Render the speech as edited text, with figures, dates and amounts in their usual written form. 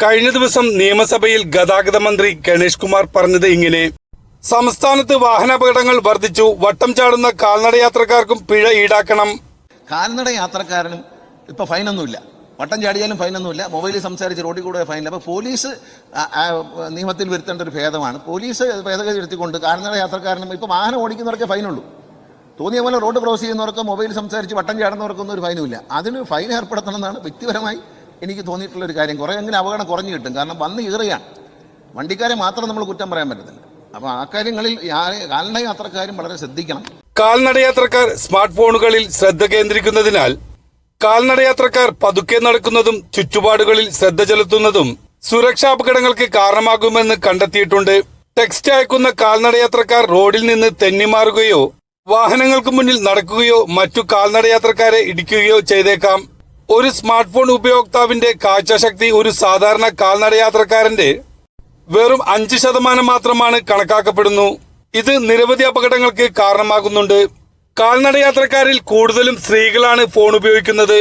കഴിഞ്ഞ ദിവസം നിയമസഭയിൽ ഗതാഗത മന്ത്രി ഗണേഷ് കുമാർ പറഞ്ഞത് ഇങ്ങനെ: സംസ്ഥാനത്ത് വാഹനാപകടങ്ങൾ വർദ്ധിച്ചു, വട്ടം ചാടുന്ന കാൽനട യാത്രക്കാർക്കും പിഴ ഈടാക്കണം. കാൽനട യാത്രക്കാരനും ഇപ്പൊ ഫൈനൊന്നുമില്ല, വട്ടം ചാടിയാലും ഫൈനൊന്നുമില്ല, മൊബൈലിൽ സംസാരിച്ച് റോഡിൽ കൂടെ ഫൈനില്ല. അപ്പോൾ പോലീസ് നിയമത്തിൽ വരുത്തേണ്ട ഒരു ഭേദമാണ്. പോലീസ് ഭേദഗതി വരുത്തിക്കൊണ്ട് കാൽനട യാത്രക്കാരനും ഇപ്പോൾ വാഹനം ഓടിക്കുന്നവർക്ക് ഫൈനുള്ളൂ. തോന്നിയ പോലെ റോഡ് ക്രോസ് ചെയ്യുന്നവർക്ക്, മൊബൈൽ സംസാരിച്ച് വട്ടം ചാടുന്നവർക്കൊന്നും ഒരു ഫൈനുമില്ല. അതിന് ഫൈൻ ഏർപ്പെടുത്തണമെന്നാണ് വ്യക്തിപരമായി എനിക്ക് തോന്നിയിട്ടുള്ളൊരു കാര്യം. കുറേയെങ്കിലും അപകടം കുറഞ്ഞു കിട്ടും. കാരണം വന്ന് കയറുകയാണ്, വണ്ടിക്കാരെ മാത്രം നമ്മൾ കുറ്റം പറയാൻ പറ്റത്തില്ല. അപ്പോൾ ആ കാര്യങ്ങളിൽ കാൽനട യാത്രക്കാരും വളരെ ശ്രദ്ധിക്കണം. കാൽനട യാത്രക്കാർ സ്മാർട്ട് ഫോണുകളിൽ ശ്രദ്ധ കേന്ദ്രീകരിക്കുന്നതിനാൽ കാൽനടയാത്രക്കാർ പതുക്കെ നടക്കുന്നതും ചുറ്റുപാടുകളിൽ ശ്രദ്ധ ചെലുത്തുന്നതും സുരക്ഷാപകടങ്ങൾക്ക് കാരണമാകുമെന്ന് കണ്ടെത്തിയിട്ടുണ്ട്. ടെക്സ്റ്റ് അയക്കുന്ന കാൽനടയാത്രക്കാർ റോഡിൽ നിന്ന് തെന്നിമാറുകയോ വാഹനങ്ങൾക്ക് മുന്നിൽ നടക്കുകയോ മറ്റു കാൽനടയാത്രക്കാരെ ഇടിക്കുകയോ ചെയ്തേക്കാം. ഒരു സ്മാർട്ട് ഫോൺ ഉപയോക്താവിന്റെ കാഴ്ചശക്തി ഒരു സാധാരണ കാൽനടയാത്രക്കാരന്റെ വെറും 5% മാത്രമാണ് കണക്കാക്കപ്പെടുന്നു. ഇത് നിരവധി അപകടങ്ങൾക്ക് കാരണമാകുന്നുണ്ട്. കാൽനടയാത്രക്കാരിൽ കൂടുതലും സ്ത്രീകളാണ് ഫോൺ ഉപയോഗിക്കുന്നത്.